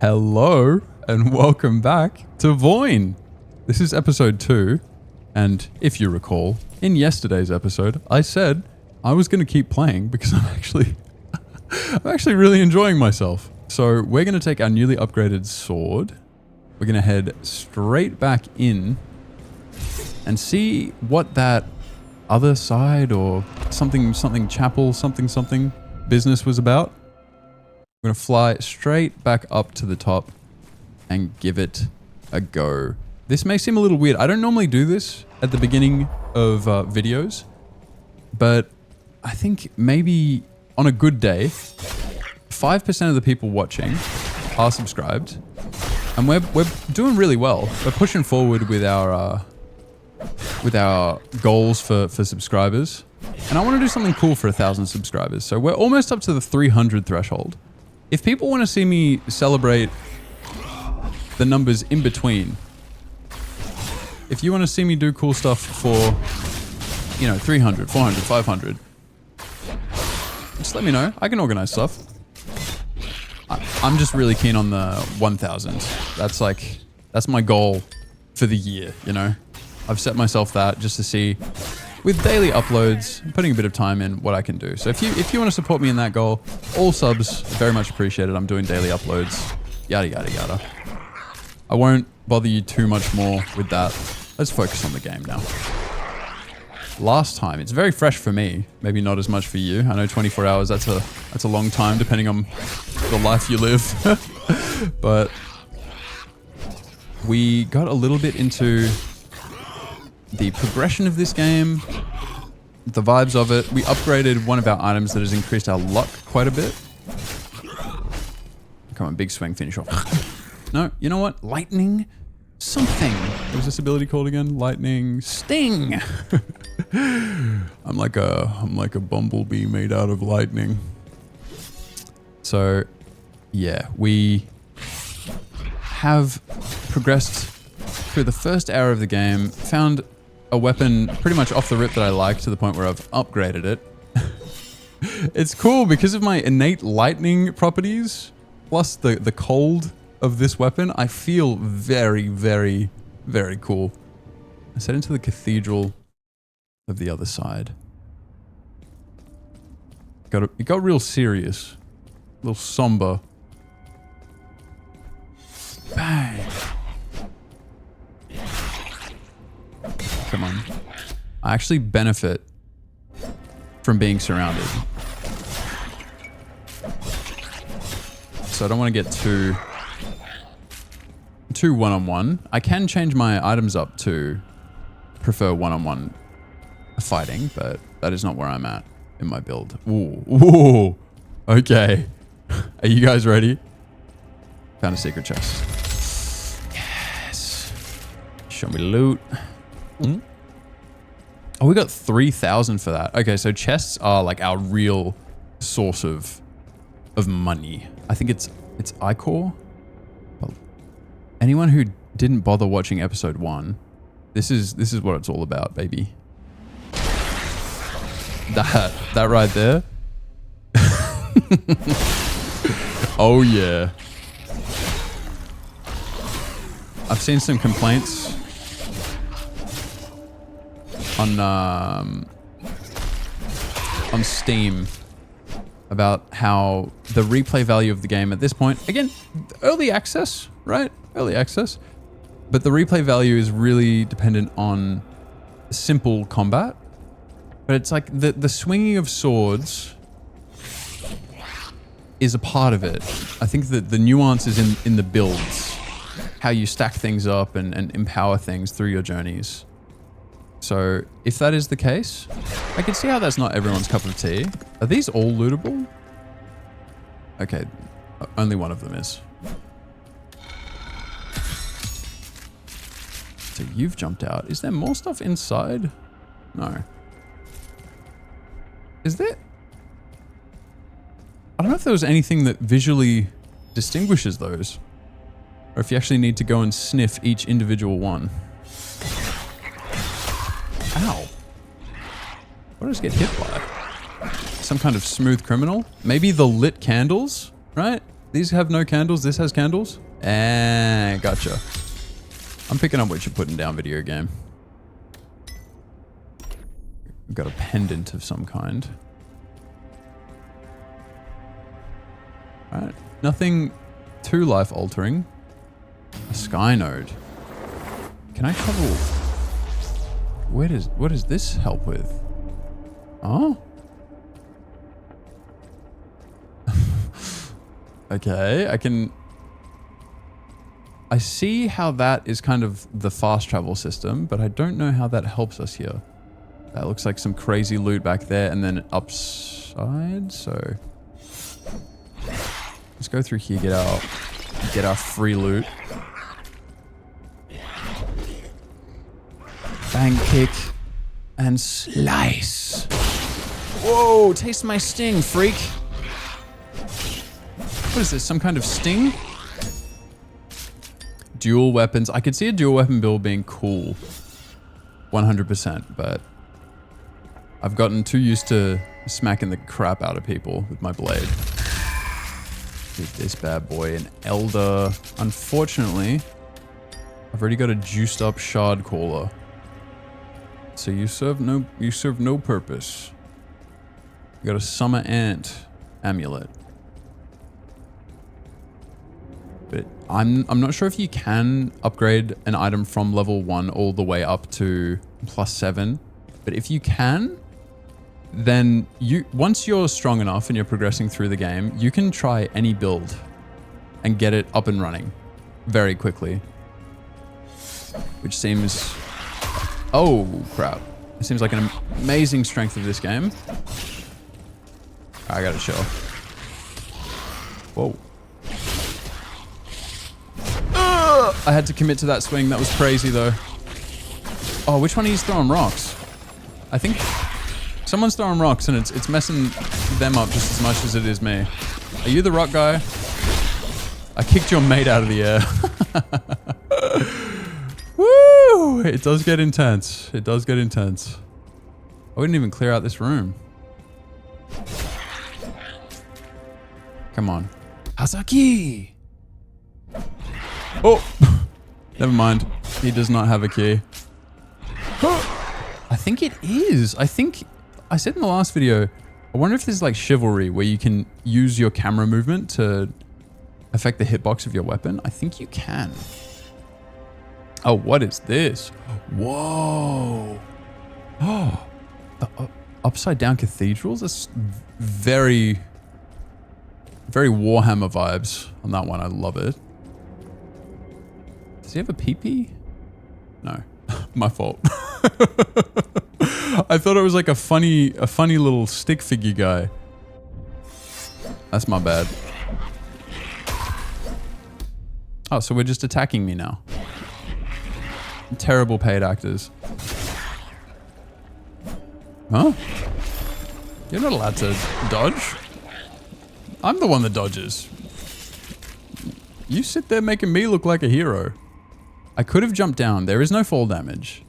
Hello and welcome back to VOIN. This is episode 2, and if you recall, in yesterday's episode, I said I was going to keep playing because I'm actually really enjoying myself. So we're going to take our newly upgraded sword. We're going to head straight back in and see what that other side or something chapel, something business was about. We're going to fly straight back up to the top and give it a go. This may seem a little weird. I don't normally do this at the beginning of videos, but I think maybe on a good day, 5% of the people watching are subscribed, and we're doing really well. We're pushing forward with our goals for subscribers, and I want to do something cool for 1,000 subscribers. So we're almost up to the 300 threshold. If people want to see me celebrate the numbers in between, if you want to see me do cool stuff for, 300, 400, 500, just let me know. I can organize stuff. I'm just really keen on the 1,000. That's my goal for the year, I've set myself that just to see, with daily uploads, putting a bit of time in, what I can do. So if you want to support me in that goal, all subs, very much appreciated. I'm doing daily uploads, yada, yada, yada. I won't bother you too much more with that. Let's focus on the game now. Last time, it's very fresh for me, maybe not as much for you. I know 24 hours, that's a long time depending on the life you live. But we got a little bit into the progression of this game, the vibes of it. We upgraded one of our items that has increased our luck quite a bit. Come on, big swing, finish off. No, you know what? Lightning something. What was this ability called again? Lightning sting. I'm like a bumblebee made out of lightning. So, yeah, we have progressed through the first hour of the game, found a weapon pretty much off the rip that I like to the point where I've upgraded it. It's cool because of my innate lightning properties, plus the cold of this weapon. I feel very, very, very cool. Let's head into the cathedral of the other side. It got real serious, a little somber. Bang. Come on. I actually benefit from being surrounded. So I don't want to get too one-on-one. I can change my items up to prefer one-on-one fighting, but that is not where I'm at in my build. Ooh. Okay. Are you guys ready? Found a secret chest. Yes. Show me loot. Oh, we got 3,000 for that. Okay, so chests are like our real source of money. I think it's Ichor. Well, anyone who didn't bother watching episode 1, this is what it's all about, baby. That right there. Oh yeah. I've seen some complaints on Steam about how the replay value of the game at this point, again, early access, right? Early access. But the replay value is really dependent on simple combat. But it's like the swinging of swords is a part of it. I think that the nuance is in the builds, how you stack things up and empower things through your journeys. So if that is the case, I can see how that's not everyone's cup of tea. Are these all lootable? Okay, only one of them is. So you've jumped out. Is there more stuff inside? No. Is there? I don't know if there was anything that visually distinguishes those, or if you actually need to go and sniff each individual one. Ow. What did I just get hit by? Some kind of smooth criminal? Maybe the lit candles, right? These have no candles. This has candles. Gotcha. I'm picking up what you're putting down, video game. We've got a pendant of some kind. Alright. Nothing too life-altering. A sky node. Can I travel? What does this help with? Oh? Okay, I see how that is kind of the fast travel system, but I don't know how that helps us here. That looks like some crazy loot back there and then upside, so... Let's go through here, get our free loot. Bang, kick, and slice. Whoa, taste my sting, freak. What is this, some kind of sting? Dual weapons. I could see a dual weapon build being cool. 100%, but I've gotten too used to smacking the crap out of people with my blade. Get this bad boy, an elder. Unfortunately, I've already got a juiced up shard caller. So you serve no purpose. You got a summer ant amulet. But I'm not sure if you can upgrade an item from level 1 all the way up to +7. But if you can, then once you're strong enough and you're progressing through the game, you can try any build and get it up and running very quickly. Which seems... Oh, crap. It seems like an amazing strength of this game. I gotta chill. Whoa. I had to commit to that swing. That was crazy, though. Oh, which one of you is throwing rocks? I think someone's throwing rocks, and it's messing them up just as much as it is me. Are you the rock guy? I kicked your mate out of the air. Woo! It does get intense. It does get intense. I wouldn't even clear out this room. Come on. Hasaki! Oh! Never mind. He does not have a key. I think it is. I think... I said in the last video, I wonder if there's like chivalry where you can use your camera movement to affect the hitbox of your weapon. I think you can. Oh, what is this? Whoa. Oh. The upside down cathedrals? That's very... very Warhammer vibes on that one. I love it. Does he have a peepee? No. My fault. I thought it was like a funny little stick figure guy. That's my bad. Oh, so we're just attacking me now. Terrible paid actors. Huh? You're not allowed to dodge. I'm the one that dodges. You sit there making me look like a hero. I could have jumped down. There is no fall damage.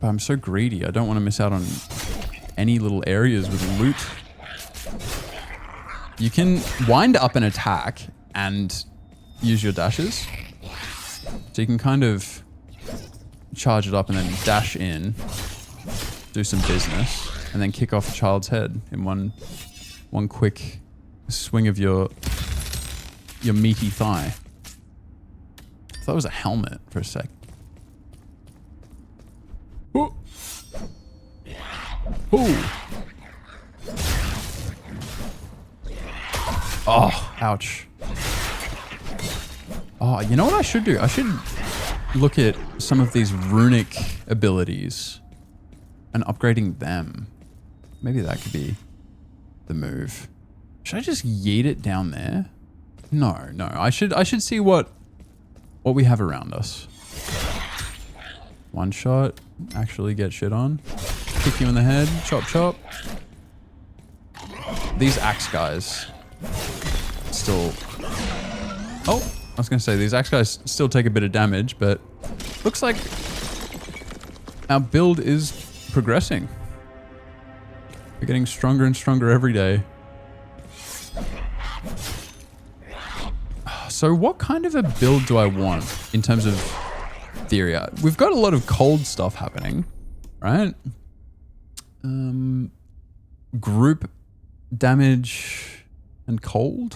But I'm so greedy. I don't want to miss out on any little areas with loot. You can wind up an attack and use your dashes. So you can kind of charge it up and then dash in, do some business, and then kick off a child's head in one quick swing of your meaty thigh. I thought it was a helmet for a sec. Ooh. Ooh. Oh, ouch. Oh, you know what I should do? I should look at some of these runic abilities and upgrading them. Maybe that could be the move. Should I just yeet it down there? No. I should see what we have around us. One shot, actually get shit on. Kick you in the head, chop chop. These axe guys still... Oh, I was gonna say these axe guys still take a bit of damage, but looks like our build is progressing. We're getting stronger and stronger every day. So what kind of a build do I want in terms of theory? We've got a lot of cold stuff happening, right? Group damage and cold,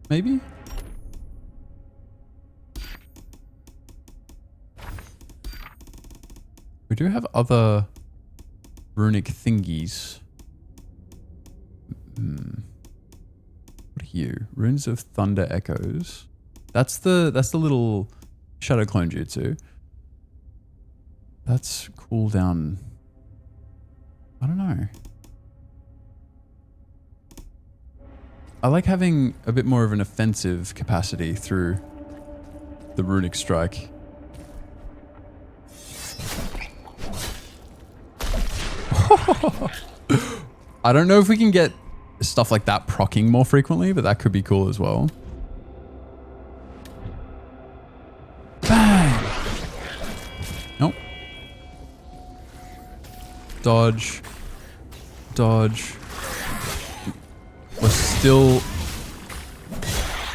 maybe? We do have other runic thingies. What are you? Runes of Thunder Echoes. That's the little shadow clone jutsu. That's cooldown. I don't know. I like having a bit more of an offensive capacity through the runic strike. I don't know if we can get stuff like that proccing more frequently, but that could be cool as well. Bang! Nope. Dodge. Dodge. We're still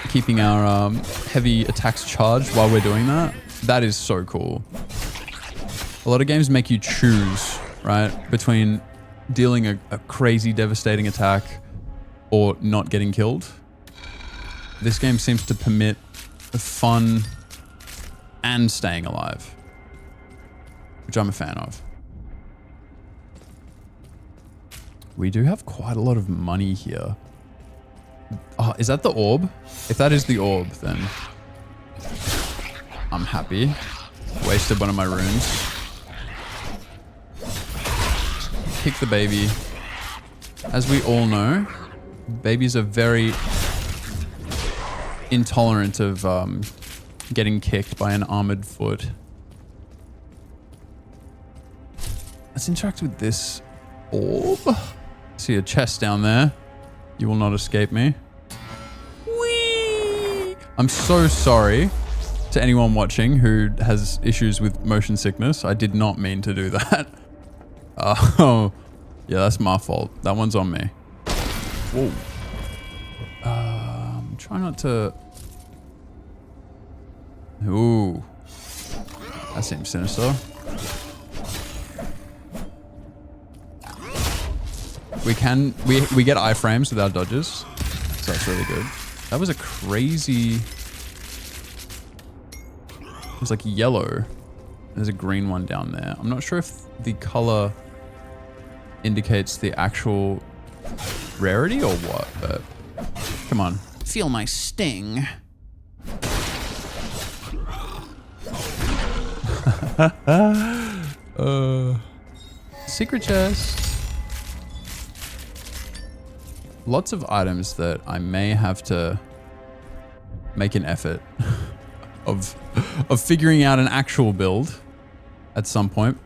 keeping our heavy attacks charged while we're doing that. That is so cool. A lot of games make you choose, right, between dealing a crazy devastating attack or not getting killed. This game seems to permit fun and staying alive, which I'm a fan of. We do have quite a lot of money here. Oh, is that the orb? If that is the orb, then I'm happy. Wasted one of my runes. Kick the baby. As we all know, babies are very intolerant of getting kicked by an armored foot. Let's interact with this orb. See a chest down there. You will not escape me. Whee! I'm so sorry to anyone watching who has issues with motion sickness. I did not mean to do that. Oh, yeah, that's my fault. That one's on me. Whoa. Try not to... Ooh. That seems sinister. We get iframes with our dodges. So that's really good. That was a crazy... It was like yellow. There's a green one down there. I'm not sure if the color indicates the actual rarity or what, but come on. Feel my sting. Secret chest. Lots of items that I may have to make an effort of figuring out an actual build at some point,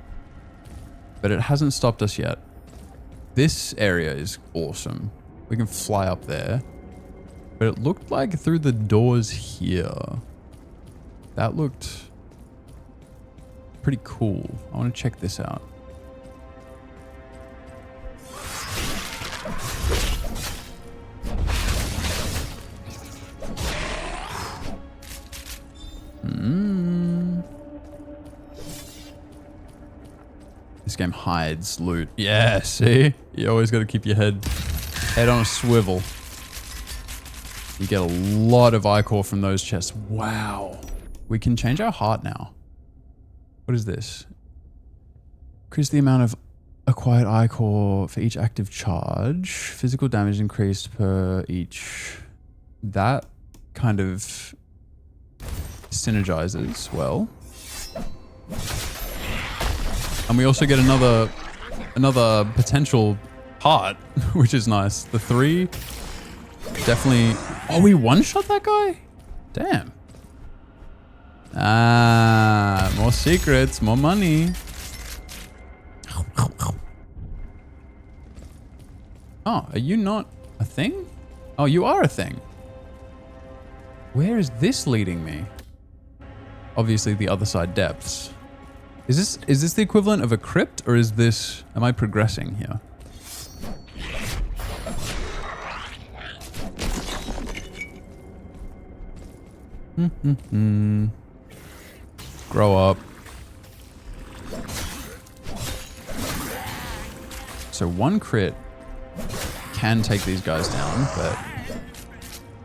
but it hasn't stopped us yet. This area is awesome. We can fly up there, but it looked like through the doors here. That looked pretty cool. I want to check this out. This game hides loot. Yeah, see? You always got to keep your head on a swivel. You get a lot of ichor from those chests. Wow. We can change our heart now. What is this? Increase the amount of acquired ichor for each active charge. Physical damage increased per each. That kind of synergizes well. And we also get another potential heart, which is nice. The 3 definitely... Oh, we one-shot that guy? Damn. Ah, more secrets, more money. Oh, are you not a thing? Oh, you are a thing. Where is this leading me? Obviously the other side depths. Is this the equivalent of a crypt, or is this... Am I progressing here? Grow up. So one crit can take these guys down, but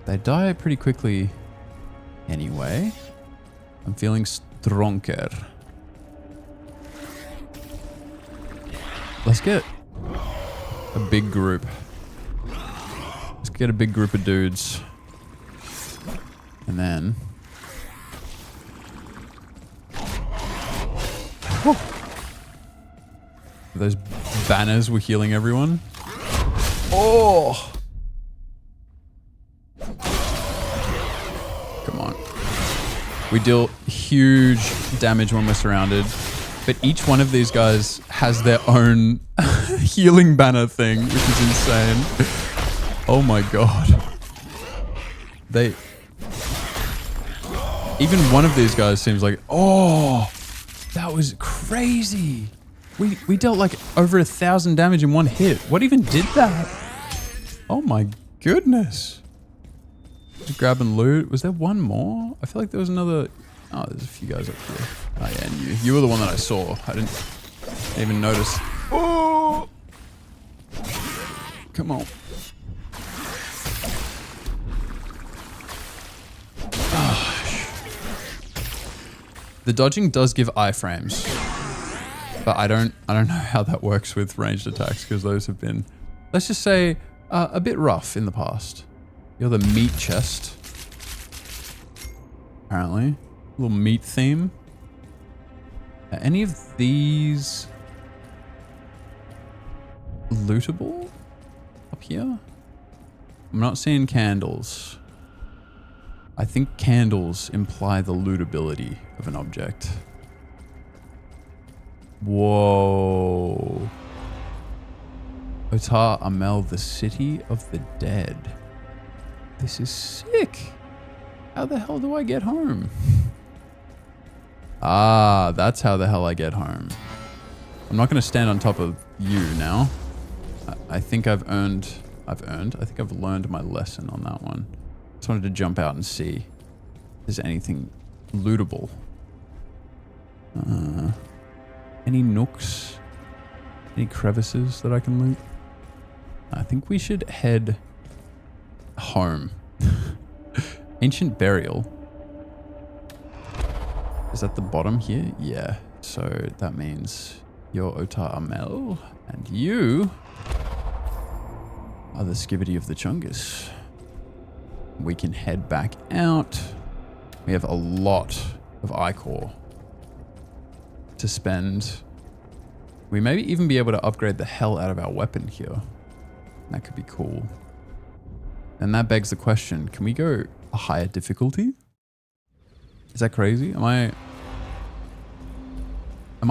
they die pretty quickly anyway. I'm feeling stronger. Let's get a big group. Let's get a big group of dudes. And then... Whew. Those banners were healing everyone. Oh! Come on. We deal huge damage when we're surrounded. But each one of these guys has their own healing banner thing, which is insane. Oh my god. Even one of these guys seems like, oh, that was crazy. We dealt like over 1,000 damage in one hit. What even did that? Oh my goodness. Just grab and loot. Was there one more? I feel like there was another. Oh, there's a few guys up here. Oh yeah, and you were the one that I saw. I didn't even notice. Oh! Come on. The dodging does give iframes, but I don't know how that works with ranged attacks because those have been, let's just say, a bit rough in the past. You're the meat chest, apparently. A little meat theme. Are any of these lootable up here? I'm not seeing candles. I think candles imply the lootability of an object. Whoa. Otar Amel, the city of the dead. This is sick. How the hell do I get home? Ah, that's how the hell I get home. I'm not going to stand on top of you now. I think I think I've learned my lesson on that one. Just wanted to jump out and see if there's anything lootable. Any nooks? Any crevices that I can loot? I think we should head home. Ancient burial. Is that the bottom here? Yeah. So that means you're Otar Amel and you are the Skibidi of the Chungus. We can head back out. We have a lot of ichor to spend. We may even be able to upgrade the hell out of our weapon here. That could be cool. And that begs the question, can we go a higher difficulty? Is that crazy? Am I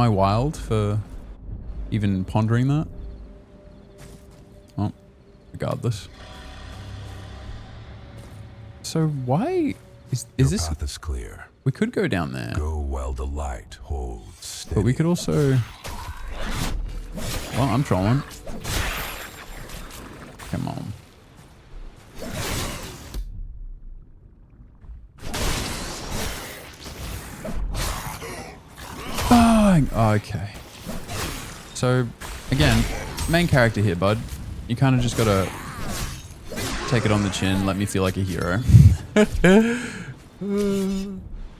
wild for even pondering that? Well, regardless. So why is this? Path is clear. We could go down there. Go while the light holds steady. But we could also. Well, I'm trolling. Come on. Bang! Oh, okay. So, again, main character here, bud. You kind of just gotta take it on the chin, let me feel like a hero.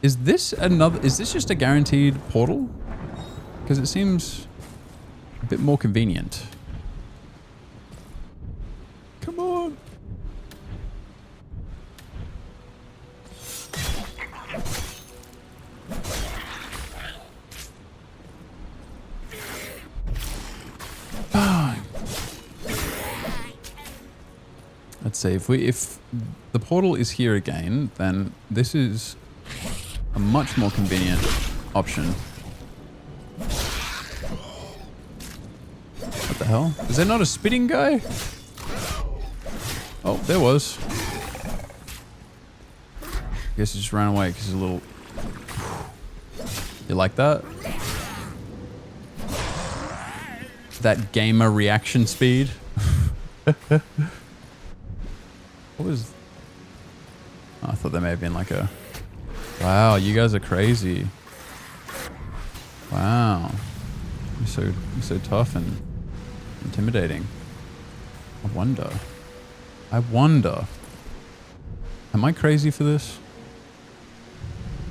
Is this just a guaranteed portal? Because it seems a bit more convenient. Come on. Let's see, if the portal is here again, then this is a much more convenient option. What the hell? Is there not a spitting guy? Oh, there was. Guess he just ran away because he's a little... You like that? That gamer reaction speed? What was... Oh, I thought there may have been like a Wow, you guys are crazy. Wow. You're so tough and intimidating. I wonder. Am I crazy for this?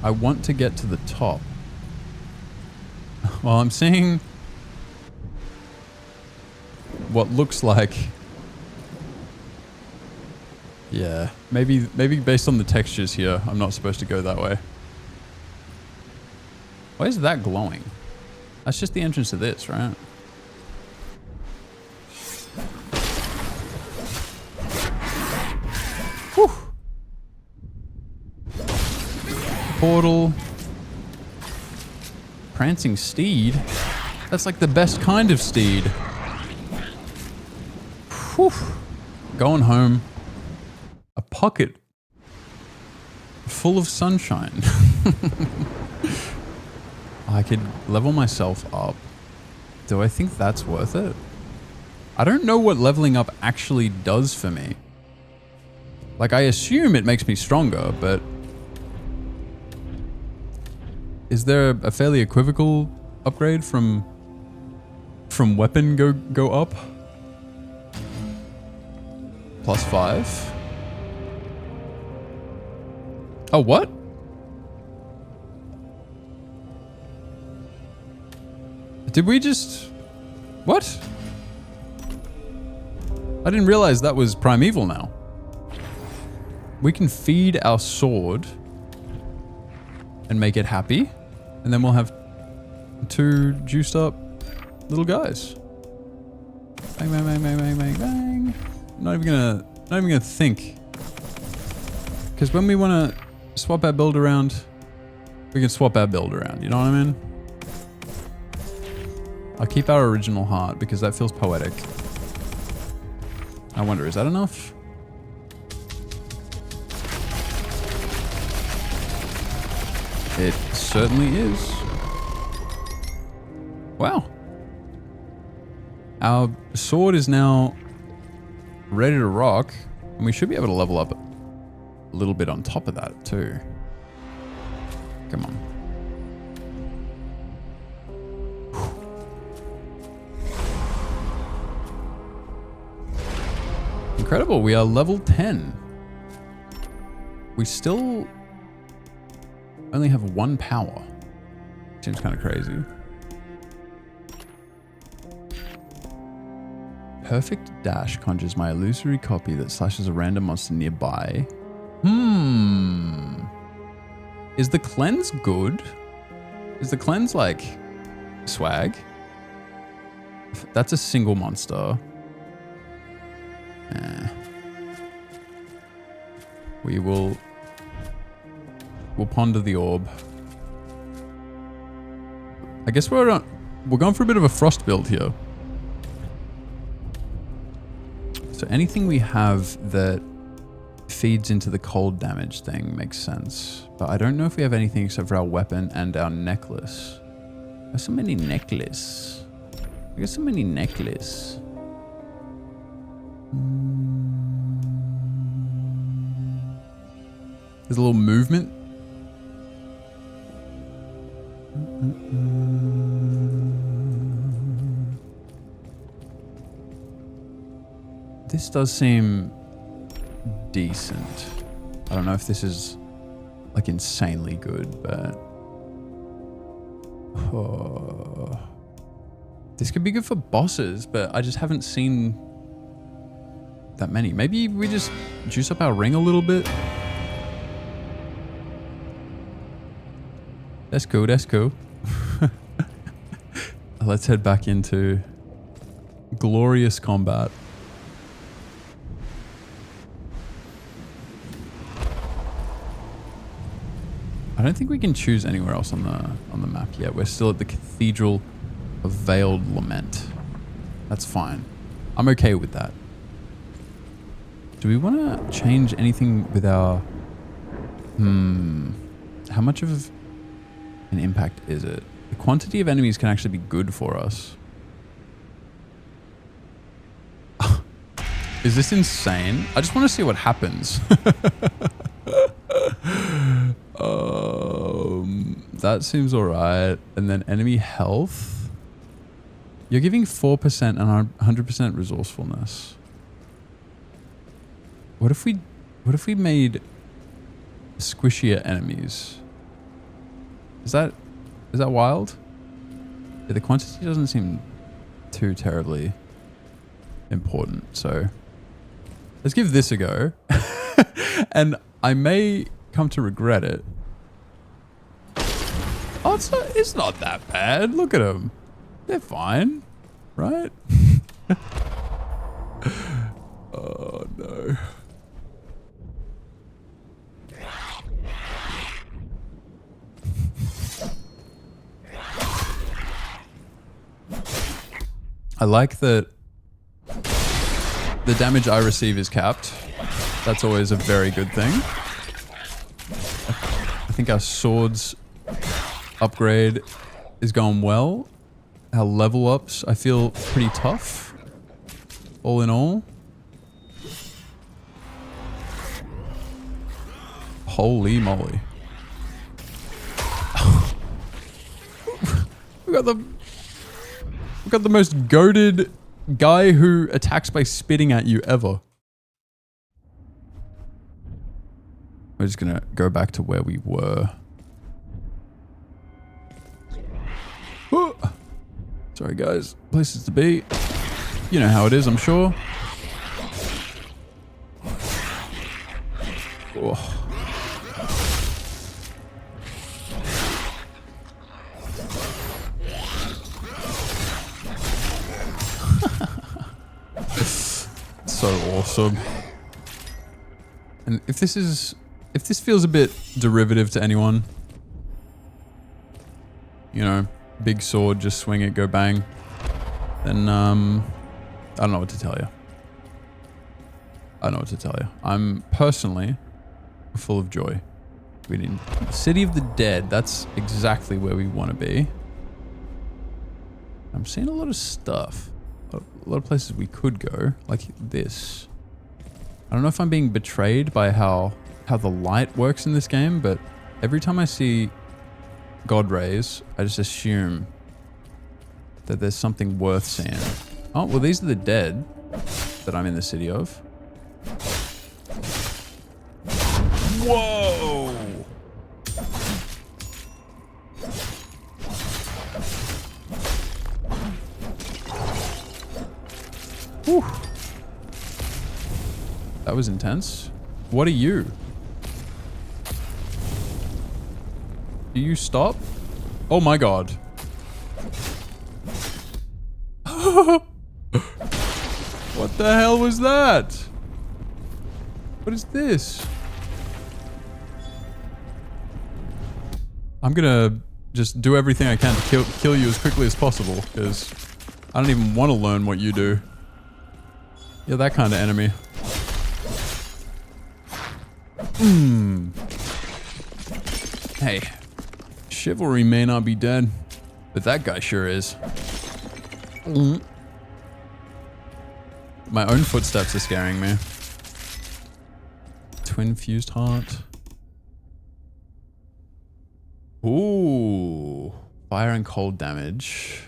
I want to get to the top. Well, I'm seeing what looks like... Yeah, maybe based on the textures here, I'm not supposed to go that way. Why is that glowing? That's just the entrance to this, right? Whew. Portal. Prancing steed? That's like the best kind of steed. Whew. Going home. A pocket full of sunshine. I could level myself up. Do I think that's worth it? I don't know what leveling up actually does for me. Like, I assume it makes me stronger, but... Is there a fairly equivocal upgrade from weapon go up? +5? Oh, what? Did we just... What? I didn't realize that was primeval now. We can feed our sword and make it happy, and then we'll have 2 juiced up little guys. Bang, bang, bang, bang, bang, bang, bang. I'm not even gonna think. Because when we want to swap our build around, we can swap our build around, you know what I mean? I'll keep our original heart because that feels poetic. I wonder, is that enough? It certainly is. Wow. Our sword is now ready to rock, and we should be able to level up a little bit on top of that too. Come on. Incredible, we are level 10. We still only have 1 power. Seems kind of crazy. Perfect dash conjures my illusory copy that slashes a random monster nearby. Is the cleanse good? Is the cleanse like swag? That's a single monster. We'll ponder the orb. I guess we're going for a bit of a frost build here. So anything we have that feeds into the cold damage thing makes sense. But I don't know if we have anything except for our weapon and our necklace. There's so many necklace. We got so many necklace. There's a little movement. This does seem decent. I don't know if this is like insanely good, but this could be good for bosses, but I just haven't seen that many. Maybe we just juice up our ring a little bit. That's cool, that's cool. Let's head back into glorious combat. I don't think we can choose anywhere else on the map yet. We're still at the Cathedral of Veiled Lament. That's fine. I'm okay with that. Do we want to change anything with our... How much of an impact is it? The quantity of enemies can actually be good for us. Is this insane? I just want to see what happens. That seems alright. And then enemy health. You're giving 4% and 100% resourcefulness. What if we made squishier enemies? Is that wild? Yeah, the quantity doesn't seem too terribly important, so let's give this a go. And I may come to regret it. Oh, it's not that bad. Look at them. They're fine, right? Oh no. I like that the damage I receive is capped. That's always a very good thing. I think our swords upgrade is going well. Our level ups, I feel pretty tough. All in all. Holy moly. We got the most goated guy who attacks by spitting at you ever. We're just gonna go back to where we were. Oh. Sorry guys, places to be. You know how it is, I'm sure. Oh. So awesome. And if this feels a bit derivative to anyone, you know, big sword, just swing it, go bang, then I don't know what to tell you. I don't know what to tell you. I'm personally full of joy. We need City of the Dead. That's exactly where we want to be. I'm seeing a lot of stuff. A lot of places we could go, like this. I don't know if I'm being betrayed by how the light works in this game, but every time I see God rays, I just assume that there's something worth seeing. Oh, well, these are the dead that I'm in the city of. Whoa! Whew. That was intense. What are you? Do you stop? Oh my god. What the hell was that? What is this? I'm gonna just do everything I can to kill you as quickly as possible, because I don't even want to learn what you do. You're that kind of enemy. Hey, chivalry may not be dead, but that guy sure is. My own footsteps are scaring me. Twin fused heart. Ooh, fire and cold damage.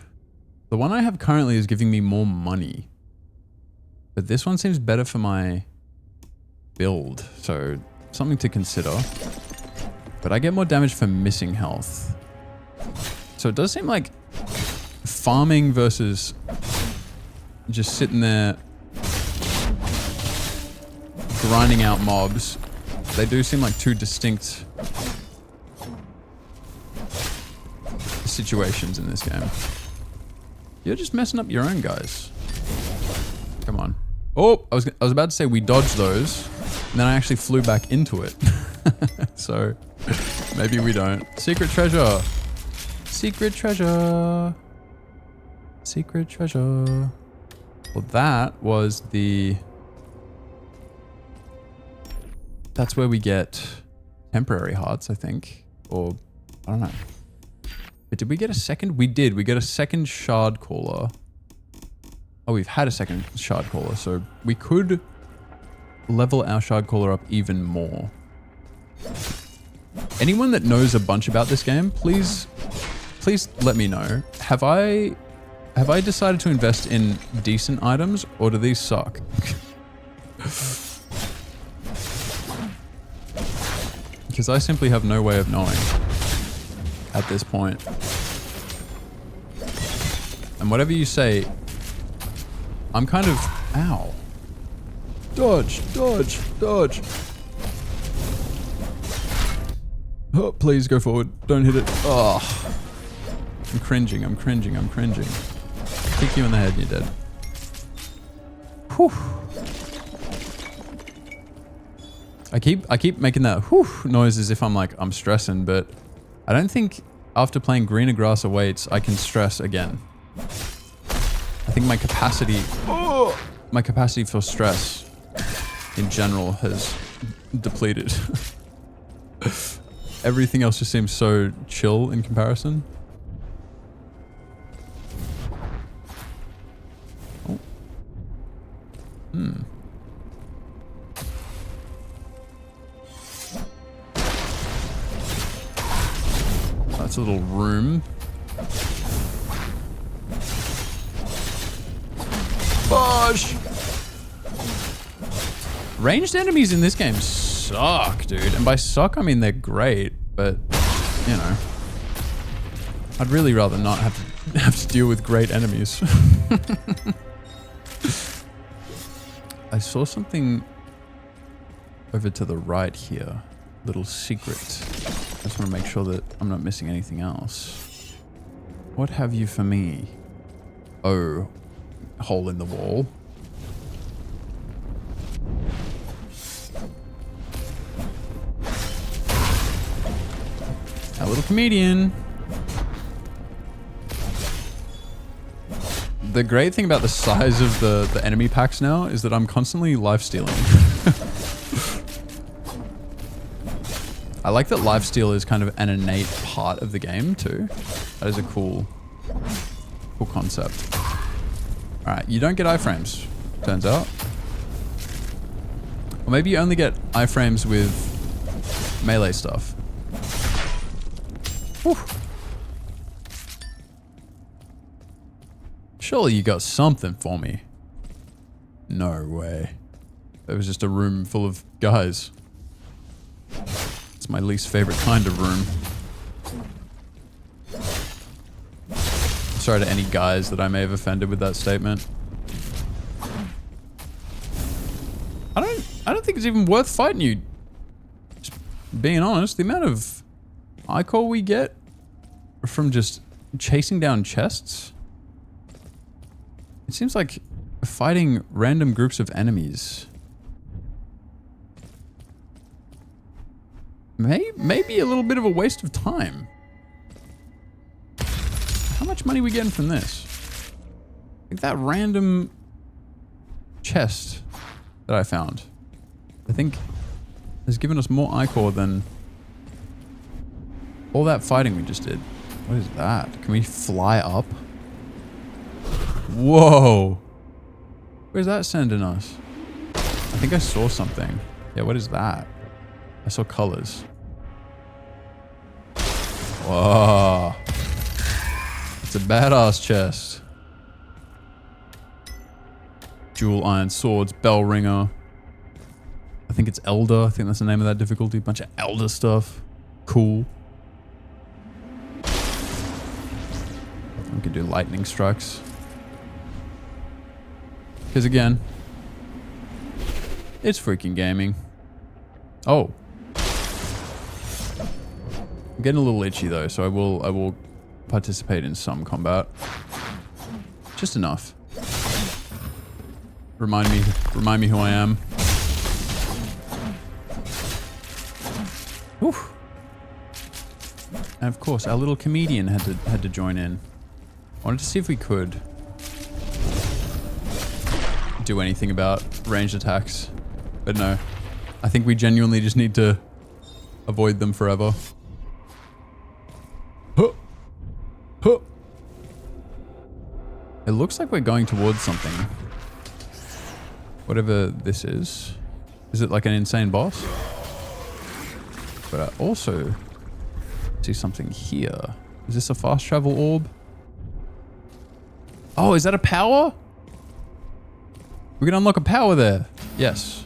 The one I have currently is giving me more money, but this one seems better for my build, so something to consider. But I get more damage for missing health. So it does seem like farming versus just sitting there grinding out mobs, they do seem like two distinct situations in this game. You're just messing up your own guys. Come on. Oh, I was about to say we dodged those, and then I actually flew back into it. So maybe we don't. Secret treasure. Secret treasure. Secret treasure. Well, that was the... That's where we get temporary hearts, I think. Or, I don't know. But did we get a second? We did. We get a second shard caller. Oh, we've had a second shard caller, so we could level our shard caller up even more. Anyone that knows a bunch about this game, please let me know. Have I decided to invest in decent items, or do these suck? Because I simply have no way of knowing at this point. And whatever you say, I'm kind of... Ow. Dodge, dodge, dodge. Oh, please go forward. Don't hit it. Oh. I'm cringing, I'm cringing, I'm cringing. Kick you in the head and you're dead. Whew. I keep making that whew noise as if I'm like, I'm stressing, but I don't think after playing Greener Grass Awaits, I can stress again. I think my capacity for stress in general has depleted. Everything else just seems so chill in comparison. Oh. That's a little room. Bosh! Ranged enemies in this game suck, dude. And by suck, I mean they're great, but, you know. I'd really rather not have to deal with great enemies. I saw something over to the right here. Little secret. I just want to make sure that I'm not missing anything else. What have you for me? Oh, hole in the wall. A little comedian. The great thing about the size of the enemy packs now is that I'm constantly lifestealing. I like that lifesteal is kind of an innate part of the game too. That is a cool concept. All right, you don't get iframes, turns out. Or maybe you only get iframes with melee stuff. Whew. Surely you got something for me. No way. It was just a room full of guys. It's my least favorite kind of room. Sorry to any guys that I may have offended with that statement. I don't think it's even worth fighting you. Just being honest, the amount of ichor we get from just chasing down chests. It seems like fighting random groups of enemies. Maybe a little bit of a waste of time. How much money are we getting from this? Like that random chest that I found, I think has given us more ichor than all that fighting we just did. What is that? Can we fly up? Whoa. Where's that sending us? I think I saw something. Yeah, what is that? I saw colors. Whoa. It's a badass chest. Dual iron swords, bell ringer. I think it's Elder. I think that's the name of that difficulty. Bunch of Elder stuff. Cool. We could do lightning strikes. Because again, it's freaking gaming. Oh. I'm getting a little itchy though, so I will participate in some combat. Just enough. Remind me who I am. Oof. And of course, our little comedian had to join in. I wanted to see if we could do anything about ranged attacks, but no. I think we genuinely just need to avoid them forever. Huh. Huh. It looks like we're going towards something. Whatever this is. Is it like an insane boss? But I also See something here. Is this a fast travel orb? Oh, is that a power? We can unlock a power there. Yes.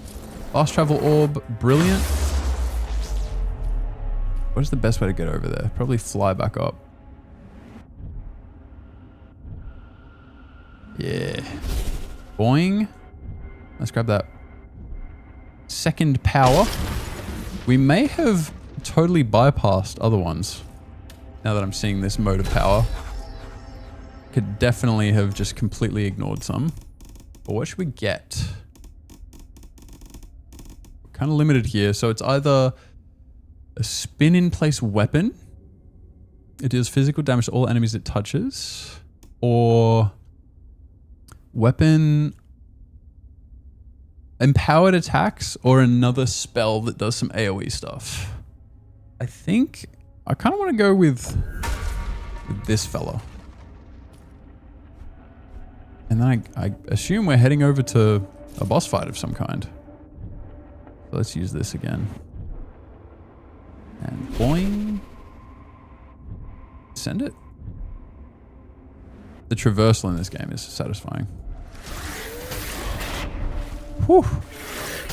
Fast travel orb. Brilliant. What is the best way to get over there? Probably fly back up. Yeah. Boing. Let's grab that second power. We may have totally bypassed other ones. Now that I'm seeing this mode of power. Could definitely have just completely ignored some. But what should we get? We're kind of limited here. So it's either a spin in place weapon. It deals physical damage to all enemies it touches. Or weapon empowered attacks or another spell that does some AoE stuff. I think I kind of want to go with this fella. And then I assume we're heading over to a boss fight of some kind. So let's use this again. And boing. Send it. The traversal in this game is satisfying. Whew.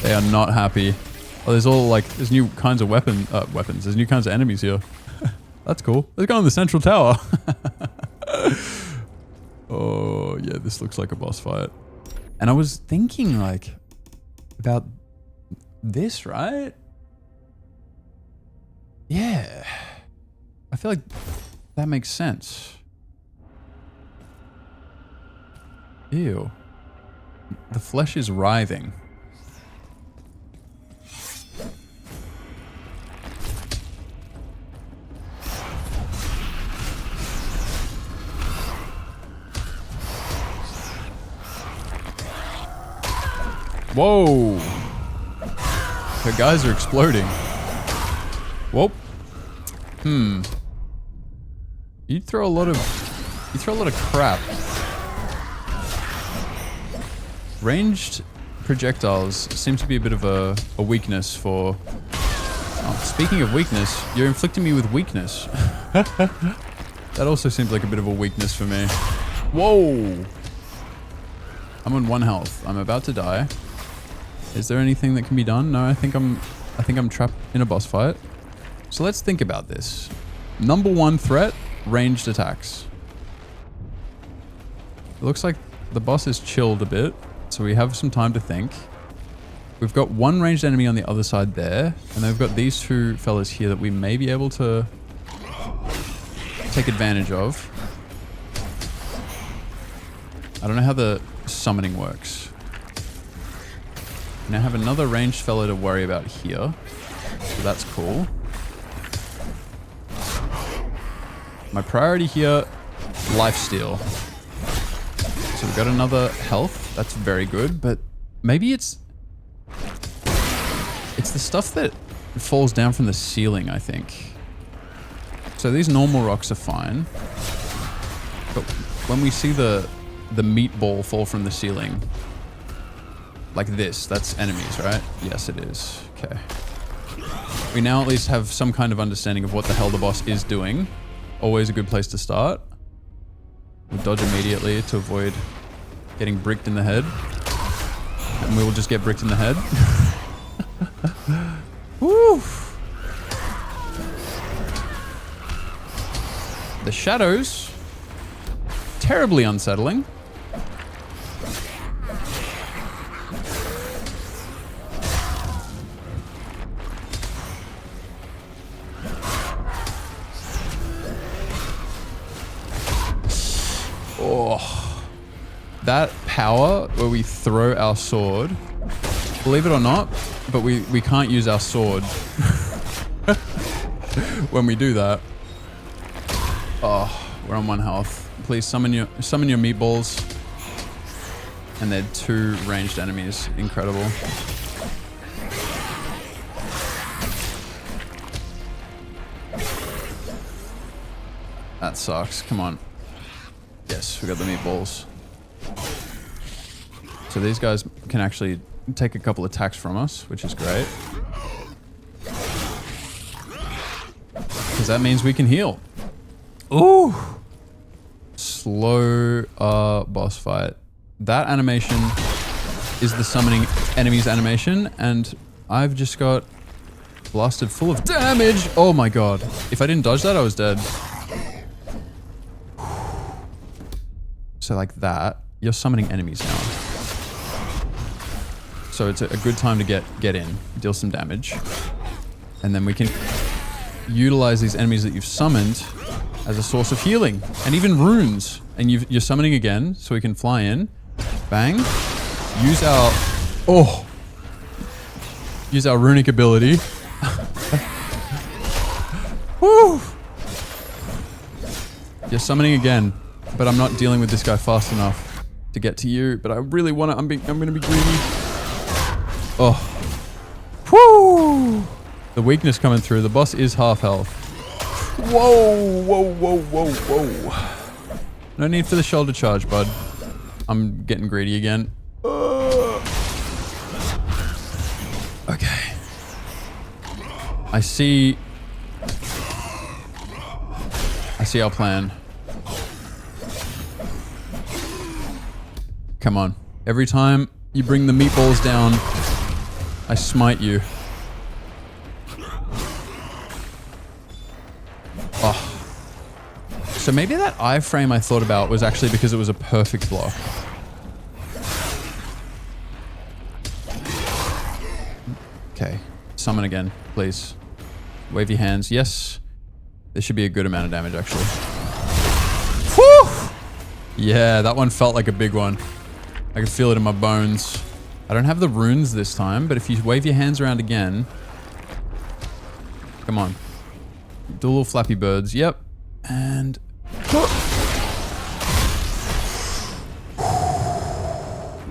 They are not happy. Oh, there's all like, there's new kinds of weapons. There's new kinds of enemies here. That's cool. Let's go on the central tower. Oh, yeah, this looks like a boss fight. And I was thinking like about this, right? Yeah. I feel like that makes sense. Ew. The flesh is writhing. Whoa. The guys are exploding. Whoop. You throw a lot of crap. Ranged projectiles seem to be a bit of a weakness for... Oh, speaking of weakness, you're inflicting me with weakness. That also seems like a bit of a weakness for me. Whoa! I'm on 1 health. I'm about to die. Is there anything that can be done? No, I think I'm trapped in a boss fight. So let's think about this. Number 1 threat, ranged attacks. It looks like the boss is chilled a bit. So we have some time to think. We've got 1 ranged enemy on the other side there. And then we've got these 2 fellas here that we may be able to take advantage of. I don't know how the summoning works. Now I have another ranged fella to worry about here. So that's cool. My priority here, lifesteal. So we've got another health. That's very good, but maybe it's the stuff that falls down from the ceiling, I think. So these normal rocks are fine. But when we see the meatball fall from the ceiling, like this, that's enemies, right? Yes, it is. Okay. We now at least have some kind of understanding of what the hell the boss is doing. Always a good place to start. We'll dodge immediately to avoid getting bricked in the head. And we will just get bricked in the head. Woo! The shadows. Terribly unsettling. Oh, that power where we throw our sword, believe it or not, but we can't use our sword when we do that. Oh, we're on 1 health. Please summon your meatballs. And they're 2 ranged enemies. Incredible. That sucks. Come on. Yes, we got the meatballs. So these guys can actually take a couple attacks from us, which is great. Because because that means we can heal. Ooh. Slow boss fight. That animation is the summoning enemies animation, and I've just got blasted full of damage. Oh my god. If I didn't dodge that, I was dead. So like that, you're summoning enemies now. So it's a good time to get in, deal some damage. And then we can utilize these enemies that you've summoned as a source of healing. And even runes. And you're summoning again, so we can fly in. Bang. Use our... Oh! Use our runic ability. Woo! You're summoning again, but I'm not dealing with this guy fast enough to get to you. But I really want to... I'm going to be greedy. Oh. Woo! The weakness coming through. The boss is half health. Whoa, whoa, whoa, whoa, whoa. No need for the shoulder charge, bud. I'm getting greedy again. Okay. I see our plan. Come on. Every time you bring the meatballs down, I smite you. Oh. So maybe that iframe I thought about was actually because it was a perfect block. Okay. Summon again, please. Wave your hands. Yes. This should be a good amount of damage, actually. Whew! Yeah, that one felt like a big one. I could feel it in my bones. I don't have the runes this time, but if you wave your hands around again... Come on. Do little flappy birds. Yep. And...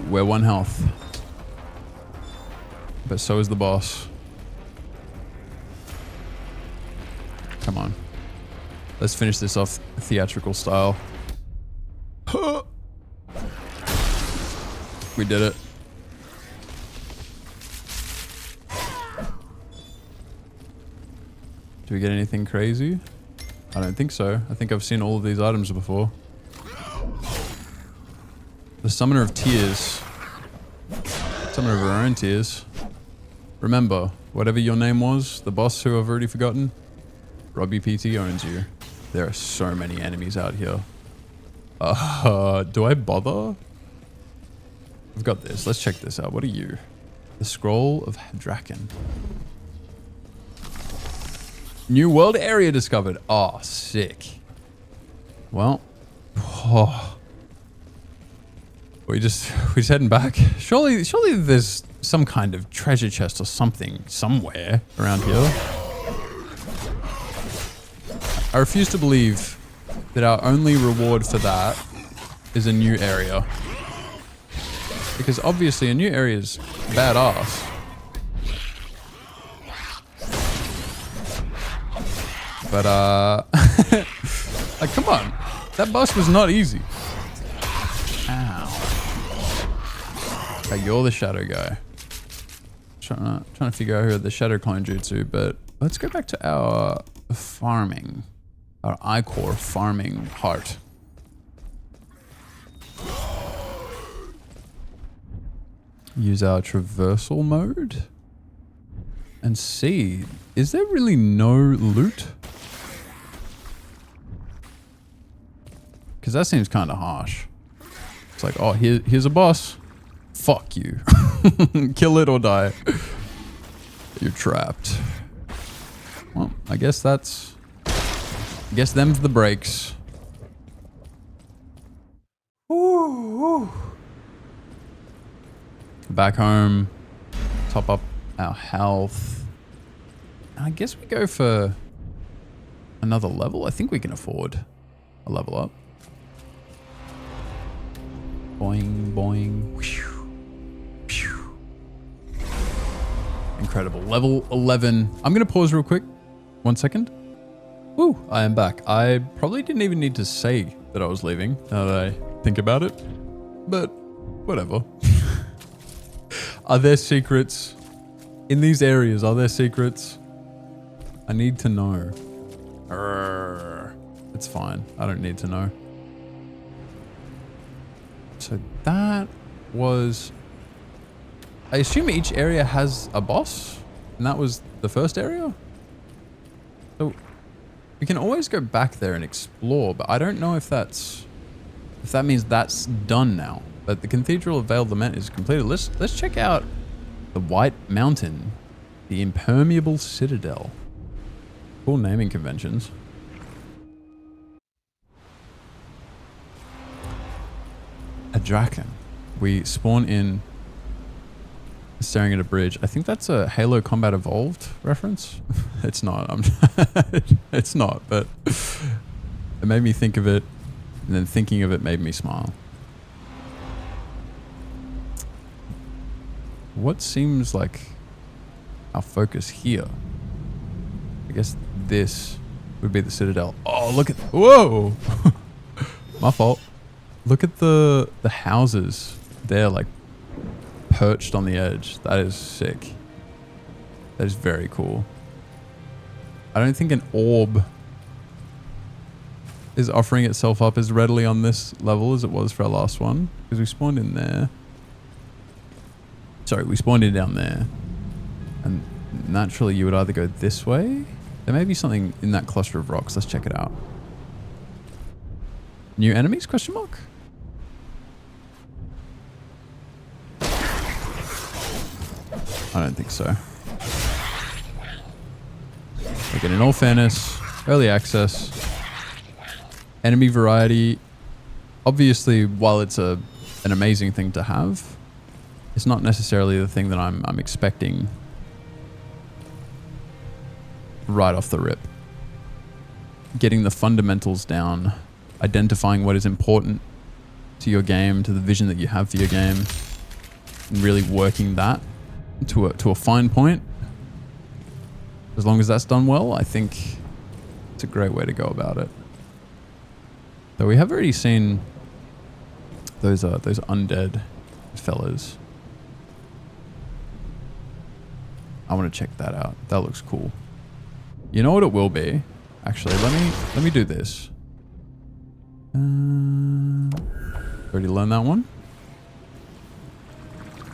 We're 1 health. But so is the boss. Come on. Let's finish this off theatrical style. We did it. Do we get anything crazy? I don't think so. I think I've seen all of these items before. The Summoner of Tears. Summoner of our own tears. Remember, whatever your name was, the boss who I've already forgotten, RobbiePT owns you. There are so many enemies out here. Do I bother? I've got this. Let's check this out. What are you? The Scroll of Draken. New world area discovered. Oh, sick. Well, we're just heading back. Surely there's some kind of treasure chest or something somewhere around here. I refuse to believe that our only reward for that is a new area. Because obviously a new area is badass. But, like, come on. That boss was not easy. Ow. Okay, you're the shadow guy. Trying to figure out who had the shadow clone jutsu, but let's go back to our farming. Our ichor farming heart. Use our traversal mode. And see, is there really no loot? Because that seems kind of harsh. It's like, oh, here's a boss. Fuck you. Kill it or die. You're trapped. Well, I guess them's the breaks. Ooh. Back home. Top up our health. I guess we go for another level. I think we can afford a level up. Boing, boing. Whew. Whew. Incredible. Level 11. I'm going to pause real quick. 1 second. Woo, I am back. I probably didn't even need to say that I was leaving, now that I think about it. But whatever. Are there secrets? In these areas, are there secrets? I need to know. It's fine. I don't need to know. So that was... I assume each area has a boss, and that was the first area? So we can always go back there and explore, but I don't know if that's... if that means that's done now. But the Cathedral of Veiled Lament is completed. Let's check out the White Mountain, the Impermeable Citadel. Cool naming conventions. A Draken. We spawn in staring at a bridge. I think that's a Halo Combat Evolved reference. It's not. It's not, but it made me think of it, and then thinking of it made me smile. What seems like our focus here? I guess this would be the Citadel. Oh, look at... Whoa! My fault. Look at the houses. They're like perched on the edge. That is sick. That is very cool. I don't think an orb is offering itself up as readily on this level as it was for our last one, because we spawned in there. Sorry, we spawned in down there. And naturally you would either go this way. There may be something in that cluster of rocks. Let's check it out. New enemies, question mark? I don't think so. Again, in all fairness, early access, enemy variety. Obviously, while it's an amazing thing to have, it's not necessarily the thing that I'm expecting right off the rip. Getting the fundamentals down, identifying what is important to your game, to the vision that you have for your game, and really working that to a fine point. As long as that's done well, I think it's a great way to go about it. Though we have already seen those undead fellas. I want to check that out. That looks cool. You know what it will be? Actually, let me do this. Already learned that one.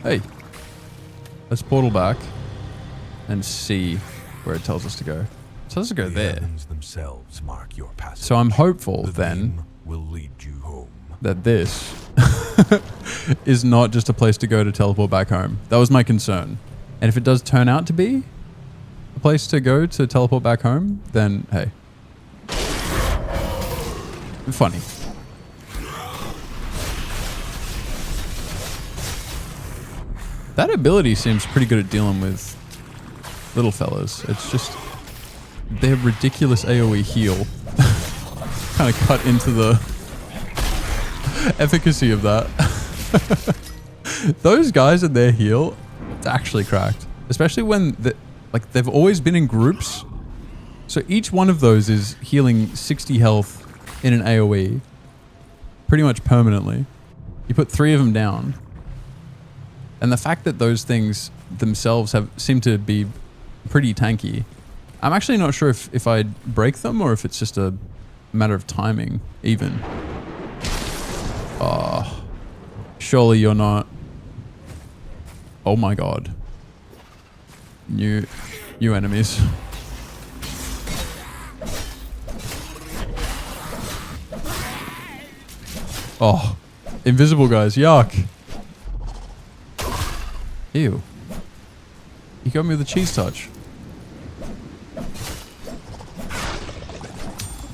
Hey, let's portal back and see where it tells us to go. It tells us to go there. Heavens themselves mark your passage. So I'm hopeful The then beam will lead you home. that this is not just a place to go to teleport back home. That was my concern. And if it does turn out to be a place to go to teleport back home, then hey. Funny. That ability seems pretty good at dealing with little fellas. It's just their ridiculous AoE heal kind of cut into the efficacy of that. Those guys and their heal, it's actually cracked. Especially when they've always been in groups. So each one of those is healing 60 health in an AoE pretty much permanently. You put 3 of them down. And the fact that those things themselves seem to be pretty tanky. I'm actually not sure if I'd break them or if it's just a matter of timing even. Oh, surely you're not. Oh my god. New enemies. Oh, invisible guys, yuck. Ew. You got me with a cheese touch.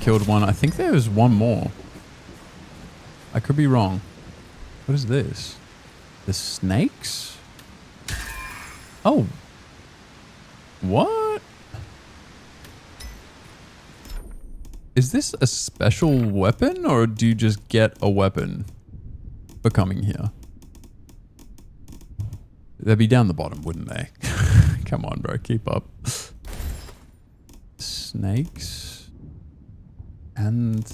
Killed one. I think there was one more. I could be wrong. What is this? The snakes? Oh. What? Is this a special weapon or do you just get a weapon for coming here? They'd be down the bottom, wouldn't they? Come on, bro. Keep up. Snakes. And...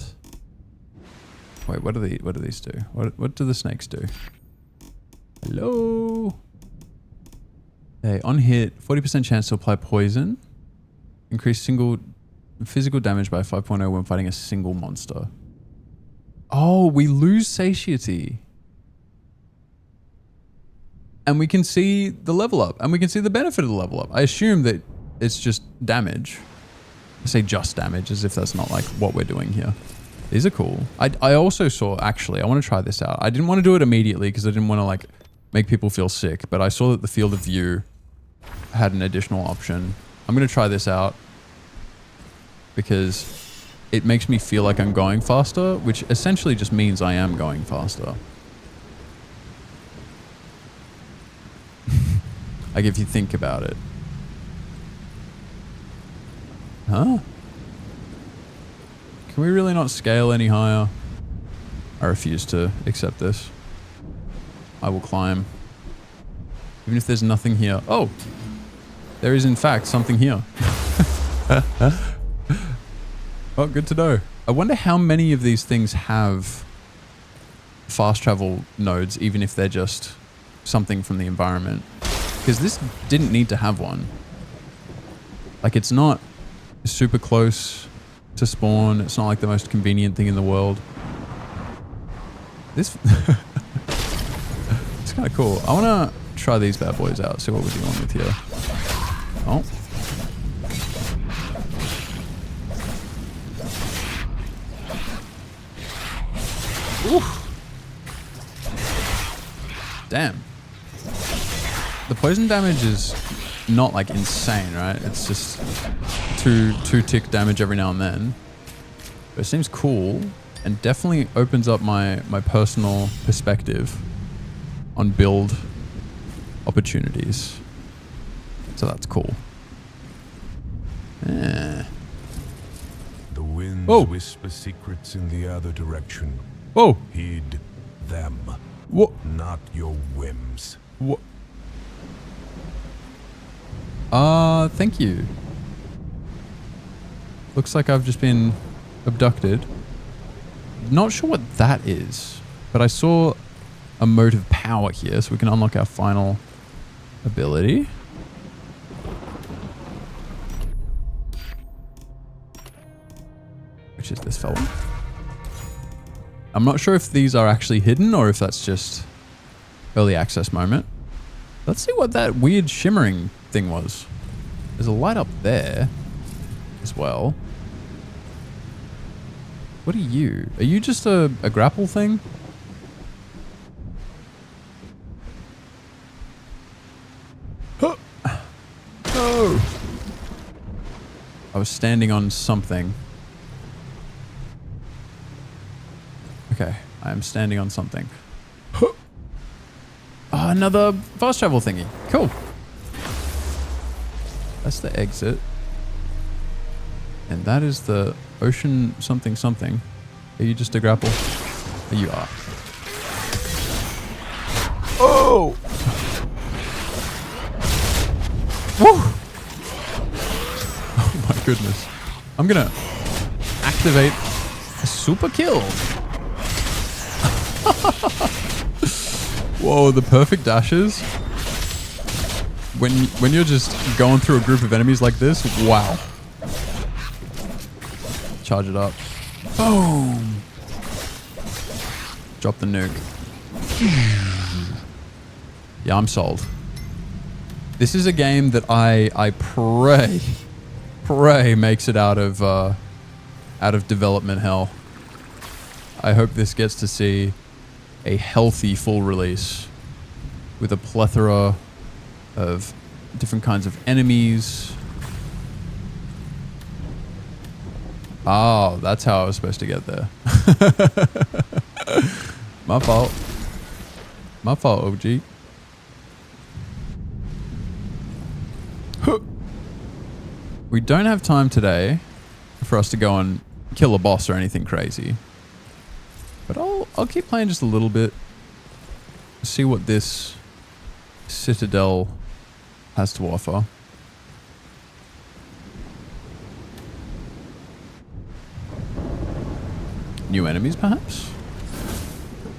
Wait, what do these do? What do the snakes do? Hello? Hey, on hit, 40% chance to apply poison. Increase single Physical damage by 5.0 when fighting a single monster. Oh, we lose satiety. And we can see the level up. And we can see the benefit of the level up. I assume that it's just damage. I say just damage as if that's not like what we're doing here. These are cool. I also saw, actually, I want to try this out. I didn't want to do it immediately because I didn't want to like make people feel sick. But I saw that the field of view had an additional option. I'm going to try this out because it makes me feel like I'm going faster, which essentially just means I am going faster. Like if you think about it. Huh? Can we really not scale any higher? I refuse to accept this. I will climb. Even if there's nothing here. Oh! There is in fact something here. Oh, good to know. I wonder how many of these things have fast travel nodes, even if they're just something from the environment. Because this didn't need to have one. Like, it's not super close to spawn. It's not like the most convenient thing in the world. This... it's kind of cool. I want to try these bad boys out, see what we're dealing with here. Oh. Oof. Damn. The poison damage is not like insane, right? It's just two tick damage every now and then. But it seems cool and definitely opens up my personal perspective on build opportunities. So that's cool. Yeah. The winds Oh. whisper secrets in the other direction. Whoa. Heed them. What? Not your whims. What? Thank you. Looks like I've just been abducted. Not sure what that is, but I saw a mote of power here, so we can unlock our final ability. Which is this fella. I'm not sure if these are actually hidden or if that's just early access moment. Let's see what that weird shimmering thing was. There's a light up there as well. What are you? Are you just a grapple thing? Huh. No! I was standing on something. Okay, I am standing on something. Huh. Oh, another fast travel thingy. Cool. That's the exit. And that is the ocean something something. Are you just a grapple? You are. Oh! Woo! Oh my goodness. I'm gonna activate a super kill. Whoa, the perfect dashes. When you're just going through a group of enemies like this, wow. Charge it up. Boom. Drop the nuke. Yeah, I'm sold. This is a game that I pray makes it out of development hell. I hope this gets to see a healthy full release with a plethora of different kinds of enemies. Oh, that's how I was supposed to get there. My fault. My fault, OG. We don't have time today for us to go and kill a boss or anything crazy. But I'll keep playing just a little bit. See what this citadel has to offer. New enemies, perhaps?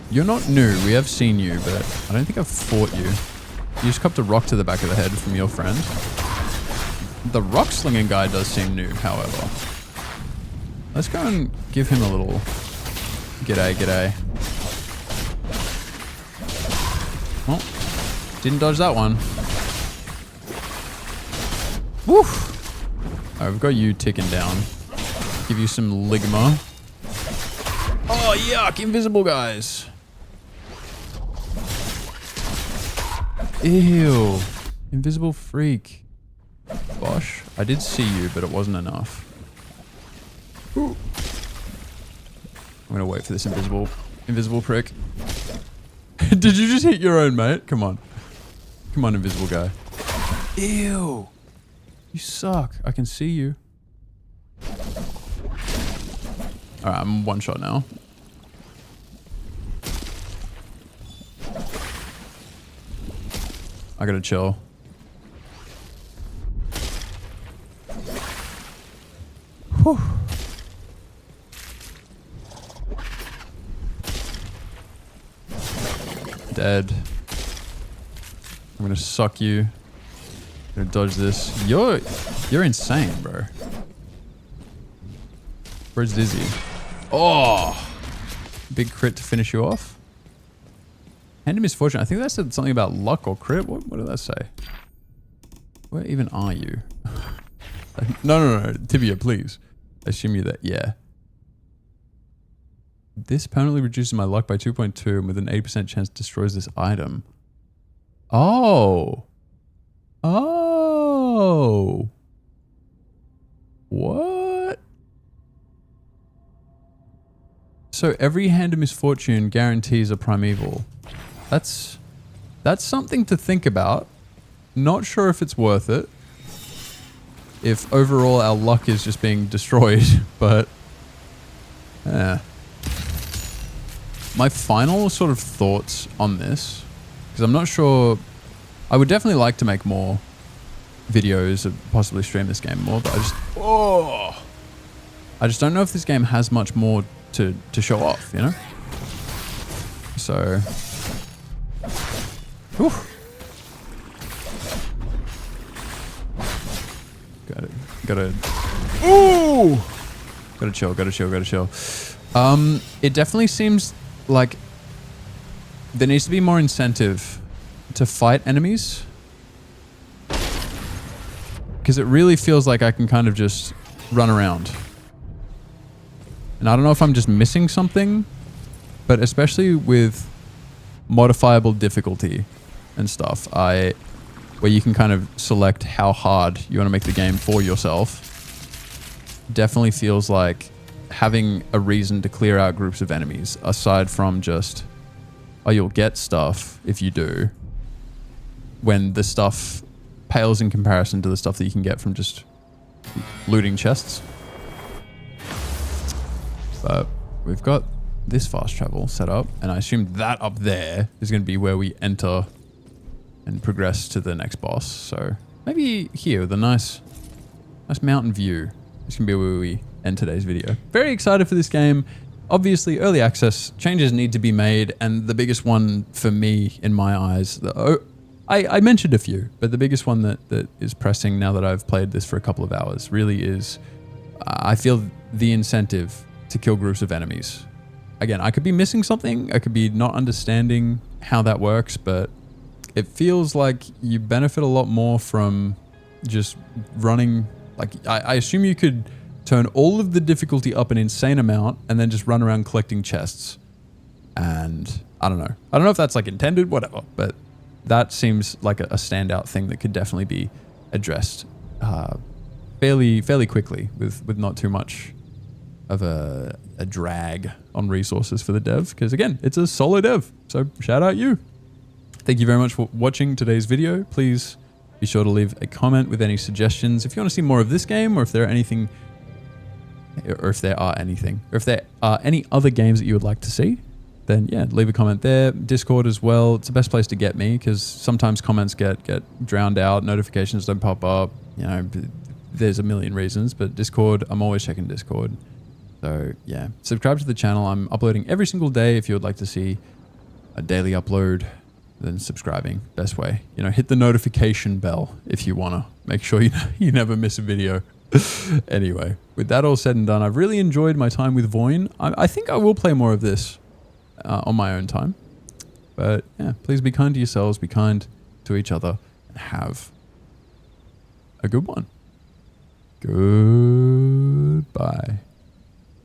You're not new. We have seen you, but I don't think I've fought you. You just copped a rock to the back of the head from your friend. The rock slinging guy does seem new, however. Let's go and give him a little g'day. Oh, didn't dodge that one. Woo! Alright, we've got you ticking down. Give you some ligma. Oh, yuck! Invisible guys. Ew. Invisible freak. Bosh. I did see you, but it wasn't enough. Ooh. I'm gonna wait for this invisible prick. Did you just hit your own mate? Come on. Come on, invisible guy. Ew. You suck. I can see you. Alright, I'm one shot now. I gotta chill. Whew. Dead. I'm gonna suck you. I'm gonna dodge this. You're insane, bro. Where's Dizzy? Oh! Big crit to finish you off. Hand of misfortune. I think that said something about luck or crit. What did that say? Where even are you? No. Tibia, please. I assume you're there. Yeah. This permanently reduces my luck by 2.2 and with an 80% chance destroys this item. Oh. Oh. What? So every hand of misfortune guarantees a primeval. That's something to think about. Not sure if it's worth it. If overall our luck is just being destroyed, but yeah. My final sort of thoughts on this, because I'm not sure, I would definitely like to make more videos and possibly stream this game more, but I just don't know if this game has much more to show off, you know? So, whew. Gotta chill. It definitely seems like there needs to be more incentive to fight enemies. Because it really feels like I can kind of just run around. And I don't know if I'm just missing something, but especially with modifiable difficulty and stuff, where you can kind of select how hard you want to make the game for yourself, definitely feels like having a reason to clear out groups of enemies, aside from just, oh, you'll get stuff if you do, when the stuff pales in comparison to the stuff that you can get from just looting chests. But we've got this fast travel set up, and I assume that up there is going to be where we enter and progress to the next boss. So maybe here with a nice mountain view. This can be where we end today's video. Very excited for this game. Obviously, early access changes need to be made, and the biggest one for me, in my eyes, I mentioned a few, but the biggest one that is pressing now that I've played this for a couple of hours really is, I feel the incentive to kill groups of enemies. Again, I could be missing something. I could be not understanding how that works, but it feels like you benefit a lot more from just running. Like, I assume you could turn all of the difficulty up an insane amount and then just run around collecting chests. And I don't know. I don't know if that's like intended, whatever, but that seems like a standout thing that could definitely be addressed fairly quickly with not too much of a drag on resources for the dev. Because again, it's a solo dev. So shout out you. Thank you very much for watching today's video. Please be sure to leave a comment with any suggestions. If you want to see more of this game, or if there are any other games that you would like to see, then yeah, leave a comment there. Discord as well. It's the best place to get me, because sometimes comments get drowned out, notifications don't pop up. You know, there's a million reasons, but Discord, I'm always checking Discord. So yeah, subscribe to the channel. I'm uploading every single day. If you would like to see a daily upload, then subscribing, best way. You know, hit the notification bell if you wanna make sure you never miss a video. Anyway, with that all said and done, I've really enjoyed my time with VOIN. I think I will play more of this on my own time. But yeah, please be kind to yourselves, be kind to each other, and have a good one. Goodbye.